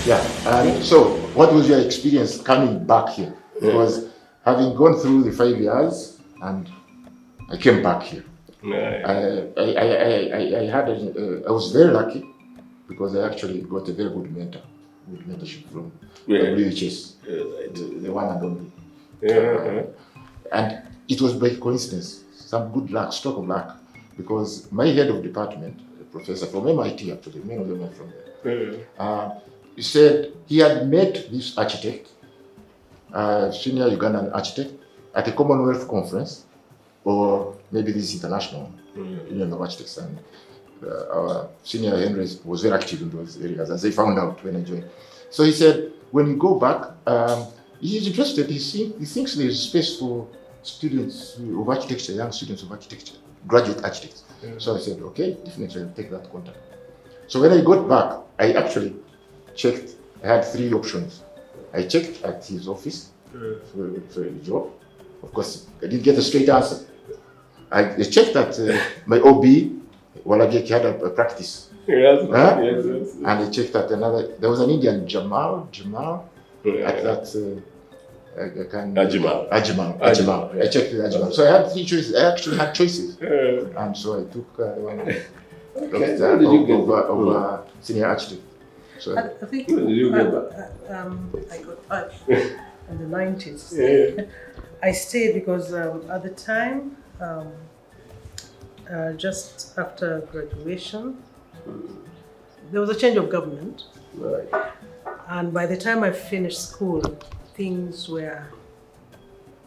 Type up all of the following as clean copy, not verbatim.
Yeah. So, what was your experience coming back here? Because having gone through the 5 years, and I came back here. I was very lucky because I actually got a very good mentorship from WHS, the one and only. And it was by coincidence, some good luck, stroke of luck, because my head of department, a professor from MIT actually, many of them are from there, he said he had met this architect, senior Ugandan architect, at a Commonwealth conference, or maybe this international Union of Architects, and our senior Henry was very active in those areas, as they found out when I joined. So he said, when you go back, he's interested, he thinks there's space for students of architecture, young students of architecture, graduate architects. So I said, okay, definitely I'll take that contact. So when I got back, I actually checked, I had 3 options. I checked at his office for a job. Of course, I didn't get a straight answer. I checked at my OB, Walageki had a practice. And I checked at another, there was an Indian, Jamal, at that, Ajimal. I checked with Ajimal. So I had 3 choices. I actually had choices. And so I took one of senior architect. So I think when did you get back? I got back in the 90s. I stayed because at the time, just after graduation, there was a change of government. Right. And by the time I finished school, things were,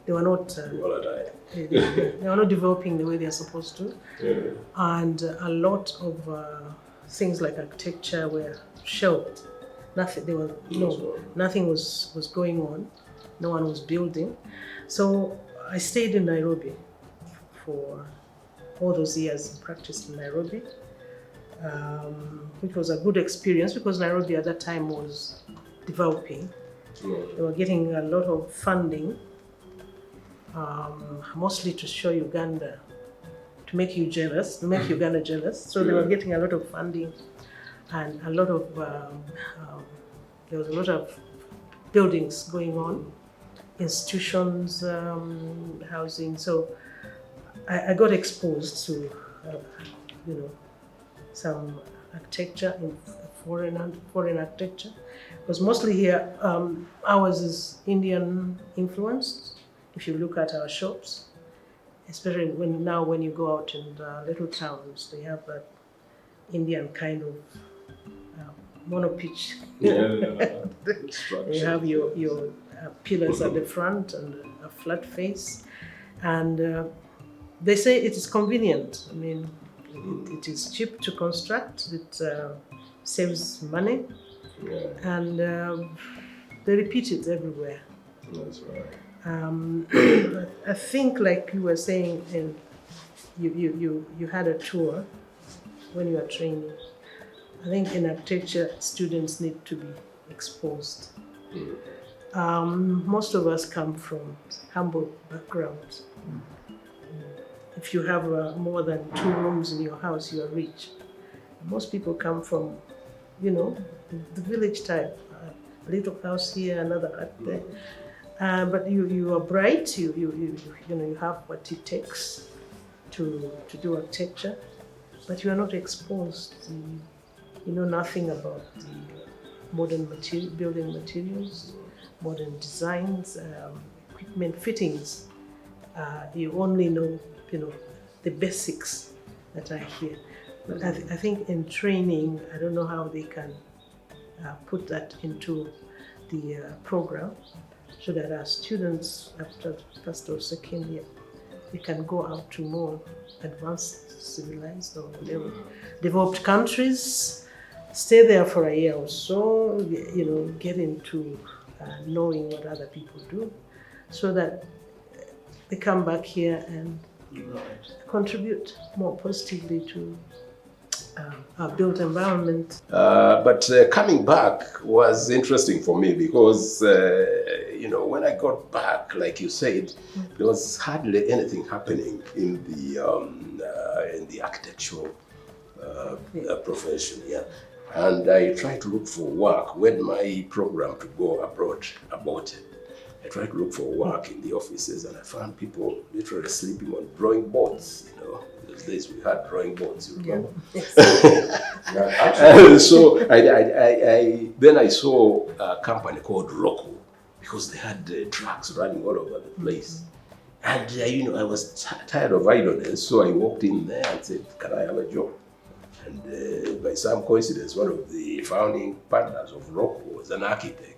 they were not developing the way they're supposed to. And a lot of things like architecture were shelved. Nothing was going on. No one was building. So I stayed in Nairobi for all those years, practiced in Nairobi, which was a good experience because Nairobi at that time was developing. They were getting a lot of funding, mostly to show Uganda, to make Uganda jealous. So they were getting a lot of funding and a lot of, there was a lot of buildings going on, institutions, housing. So I got exposed to, some architecture, foreign architecture. Because mostly here, ours is Indian influenced. If you look at our shops, especially when you go out in the little towns, they have that Indian kind of monopitch. You have your pillars at the front and a flat face, and they say it is convenient. I mean, it is cheap to construct. It saves money. And they repeat it everywhere. That's right. I think, like you were saying, you had a tour when you were training. I think in architecture, students need to be exposed. Most of us come from humble backgrounds. If you have more than 2 rooms in your house, you are rich. Most people come from, the village type, a little house here, another hut there. But you are bright. You have what it takes to do architecture, but you are not exposed. You know nothing about the modern building materials, modern designs, equipment fittings. You only know the basics that are here. But I think in training, I don't know how they can put that into the program so that our students after first or second year, they can go out to more advanced, civilized or whatever, developed countries, stay there for a year or so, get into knowing what other people do so that they come back here and contribute more positively to our built environment. But coming back was interesting for me because, when I got back, like you said, there was hardly anything happening in the architectural profession. Yeah. And I tried to look for work when my program to go abroad aborted. I tried to look for work in the offices, and I found people literally sleeping on drawing boards. You know, those days we had drawing boards. You remember? And so then I saw a company called Rocco, because they had trucks running all over the place. And I was tired of idleness, so I walked in there and said, "Can I have a job?" And by some coincidence, one of the founding partners of Rocco was an architect.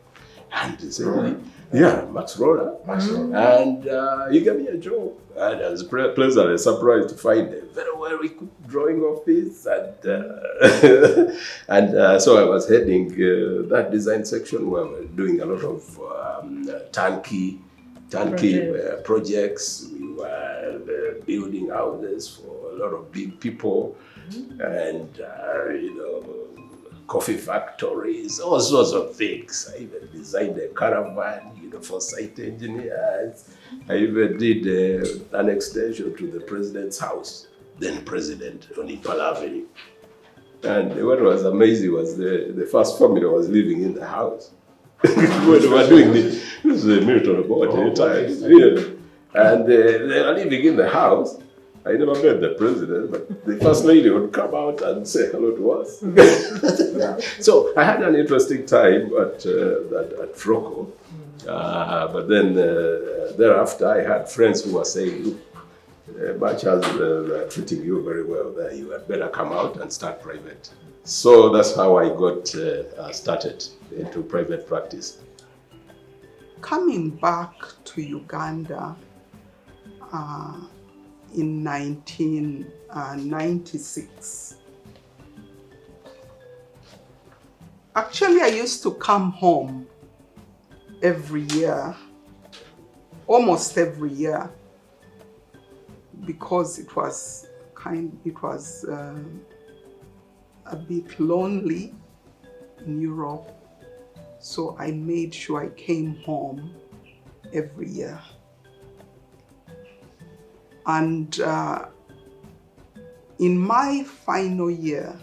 And he said, "Yeah, Max Roller." And he gave me a job. And I was pleasantly surprised to find a very well-equipped drawing office. And so I was heading that design section where we were doing a lot of turnkey projects. We were building houses for a lot of big people. And, coffee factories, all sorts of things. I even designed a caravan, for site engineers. I even did an extension to the president's house, then president, on Impala Avenue. And what was amazing was the first family was living in the house. When they were doing this was a military board at the time. And they were living in the house. I never met the president, but the first lady would come out and say hello to us. So I had an interesting time at Rocco. But then thereafter, I had friends who were saying, "Look, much as they're treating you very well there, you had better come out and start private." So that's how I got started into private practice. Coming back to Uganda, in 1996. Actually, I used to come home every year, almost every year, because it was a bit lonely in Europe. So I made sure I came home every year. And in my final year,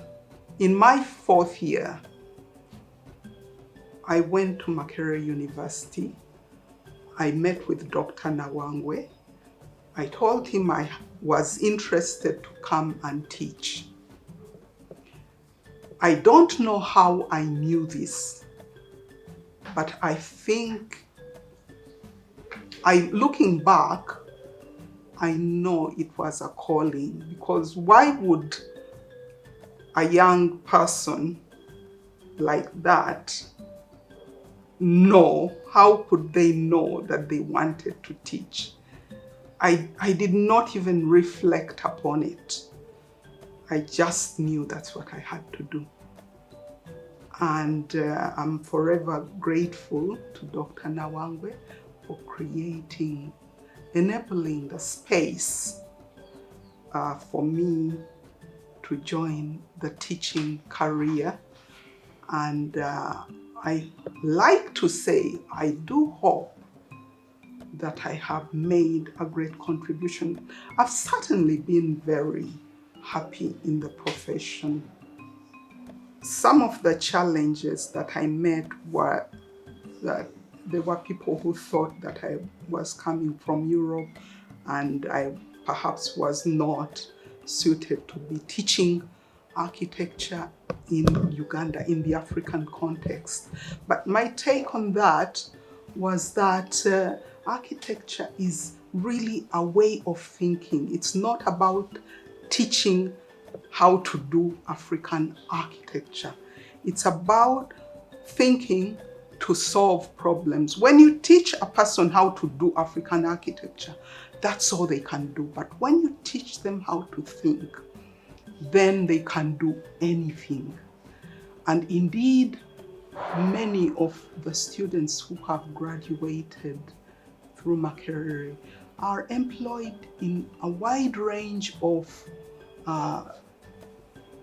in my fourth year, I went to Makerere University. I met with Dr. Nawangwe. I told him I was interested to come and teach. I don't know how I knew this, but I think, looking back, I know it was a calling, because why would a young person like that know? How could they know that they wanted to teach? I did not even reflect upon it. I just knew that's what I had to do. And I'm forever grateful to Dr. Nawangwe for enabling the space for me to join the teaching career. And I like to say, I do hope that I have made a great contribution. I've certainly been very happy in the profession. Some of the challenges that I met were that there were people who thought that I was coming from Europe and I perhaps was not suited to be teaching architecture in Uganda, in the African context. But my take on that was that architecture is really a way of thinking. It's not about teaching how to do African architecture. It's about thinking to solve problems. When you teach a person how to do African architecture, that's all they can do. But when you teach them how to think, then they can do anything. And indeed, many of the students who have graduated through Makerere are employed in a wide range of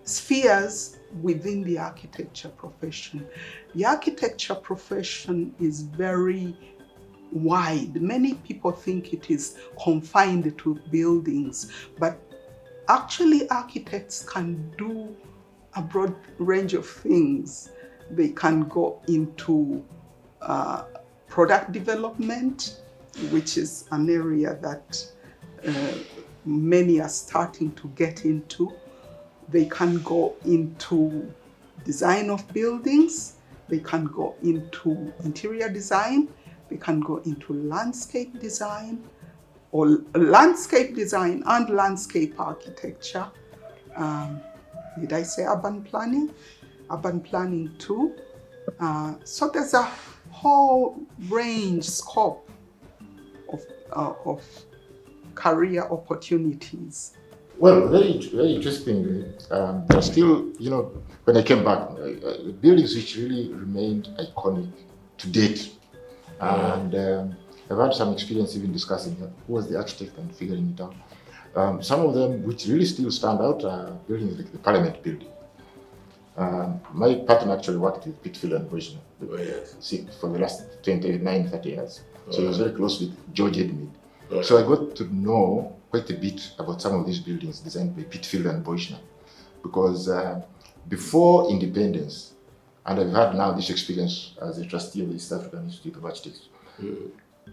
spheres within the architecture profession. The architecture profession is very wide. Many people think it is confined to buildings, but actually architects can do a broad range of things. They can go into product development, which is an area that many are starting to get into. They can go into design of buildings. They can go into interior design. They can go into landscape design, or landscape design and landscape architecture. Did I say urban planning? Urban planning too. So there's a whole range, scope of career opportunities. Well, very interestingly, there are still, when I came back, buildings which really remained iconic to date. And I've had some experience even discussing who was the architect and figuring it out. Some of them which really still stand out are buildings like the Parliament building. My partner actually worked with Pitfield and Boisner for the last 29, 30 years. So he was very close with George Edmund. So I got to know quite a bit about some of these buildings designed by Pitfield and Boisner. Because before independence, and I've had now this experience as a trustee of the East African Institute of Architects,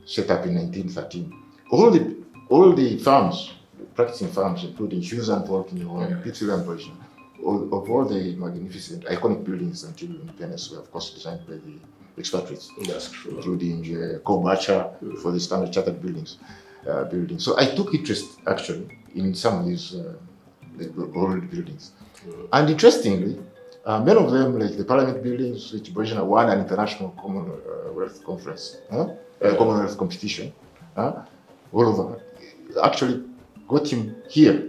set up in 1913. All the firms, practicing firms, including Hughes and Polk, Pitfield and Boisner, of all the magnificent, iconic buildings until independence were, of course, designed by the expatriates. That's true. Including Kobacha for the Standard Chartered buildings. So I took interest, actually, in some of these old buildings. And interestingly, many of them, like the Parliament buildings, which Boisner won an international Commonwealth conference, Commonwealth competition, all over, actually got him here.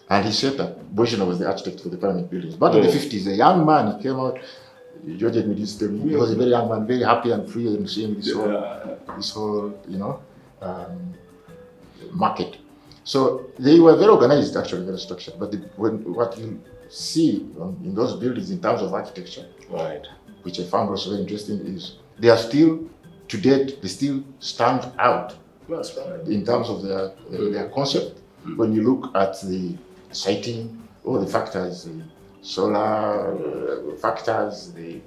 And he said that Boisner was the architect for the Parliament buildings. But in the 50s, a young man, he came out, George Edmund used to tell me, he was a very young man, very happy and free and seeing this whole, market. So they were very organized, actually, very structured. But what you see in those buildings in terms of architecture, which I found also very interesting, is they are still, to date, they still stand out in terms of their concept. When you look at the siting, all the factors, the solar factors, the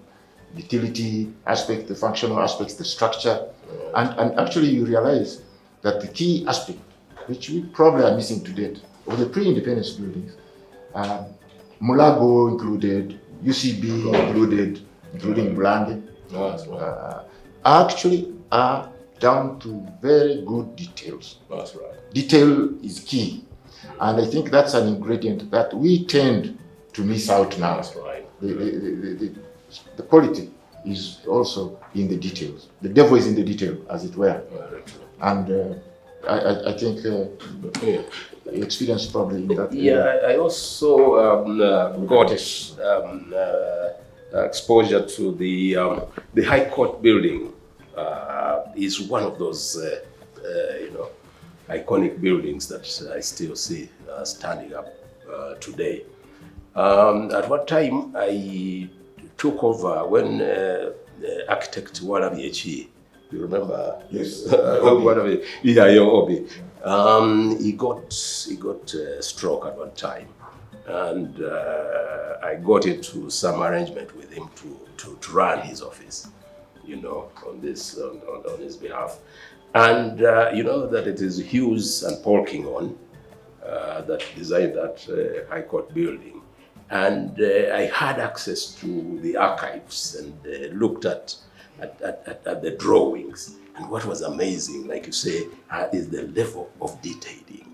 utility aspect, the functional aspects, the structure, and actually you realize that the key aspect, which we probably are missing to date, of the pre-independence buildings, Mulago included, UCB included, including Blandy, actually are down to very good details. That's right. Detail is key. And I think that's an ingredient that we tend to miss out now. That's right. The quality is also in the details. The devil is in the detail, as it were. And I think experience probably in that. I also got exposure to the High Court building. Is one of those iconic buildings that I still see standing up today. At what time I took over when architect Walabi, you remember? Yes. Obi. He got a stroke at one time, and I got into some arrangement with him to run his office, on his behalf. And that it is Hughes and Polkinghorne that designed that High Court building. And I had access to the archives and looked at the drawings. And what was amazing, like you say, is the level of detailing.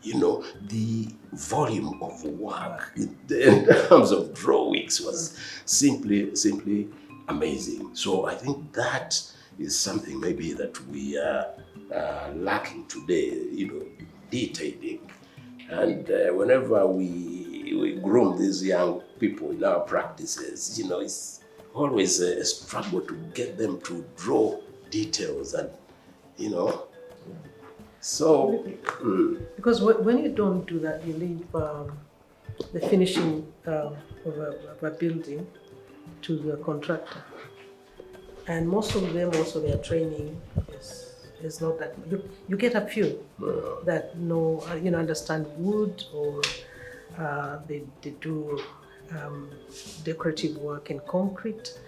The volume of work in terms of drawings was simply amazing. So I think that is something maybe that we are lacking today, detailing. And whenever we groom these young people in our practices, it's always a struggle to get them to draw details and, so. Because when you don't do that, you leave the finishing of a building to the contractor. And most of them also, their training is not that. You get a few that know, understand wood, or they do decorative work in concrete.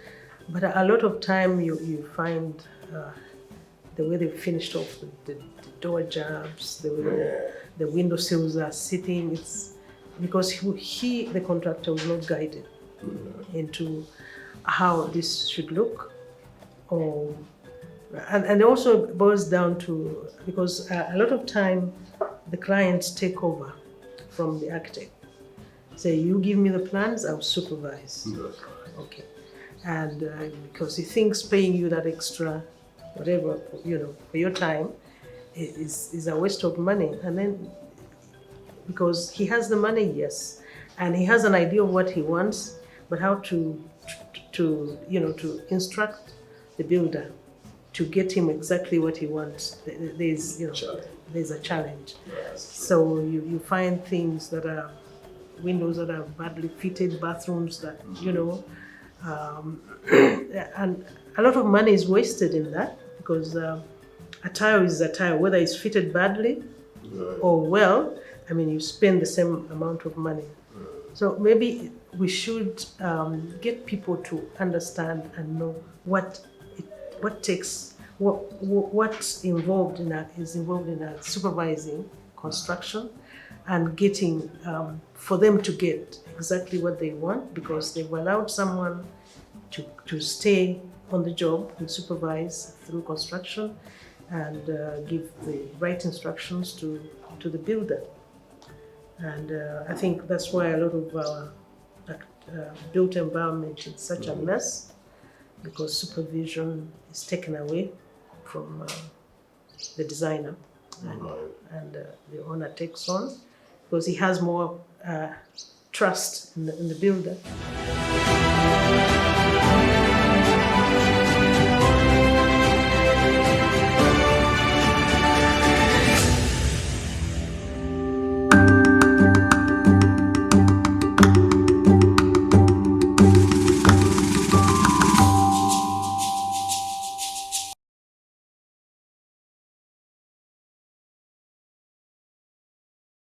But a lot of time you find the way they finished off the door jabs, the way the window sills are sitting. It's because the contractor was not guided into how this should look, and also it boils down to, because a lot of time the clients take over from the architect. Say, you give me the plans, I'll supervise. Okay. And because he thinks paying you that extra, whatever, for your time is a waste of money. And then, because he has the money, yes, and he has an idea of what he wants, but how to instruct the builder to get him exactly what he wants. There's a challenge. So you find things that are windows that are badly fitted, bathrooms that, and a lot of money is wasted in that, because a tile is a tile, whether it's fitted badly or well, you spend the same amount of money. So maybe we should get people to understand and know what's involved in a supervising construction, and getting for them to get exactly what they want, because they've allowed someone to stay on the job and supervise through construction and give the right instructions to the builder. And I think that's why a lot of our built environment is such a mess, because supervision is taken away from the designer, and the owner takes on, because he has more trust in the builder.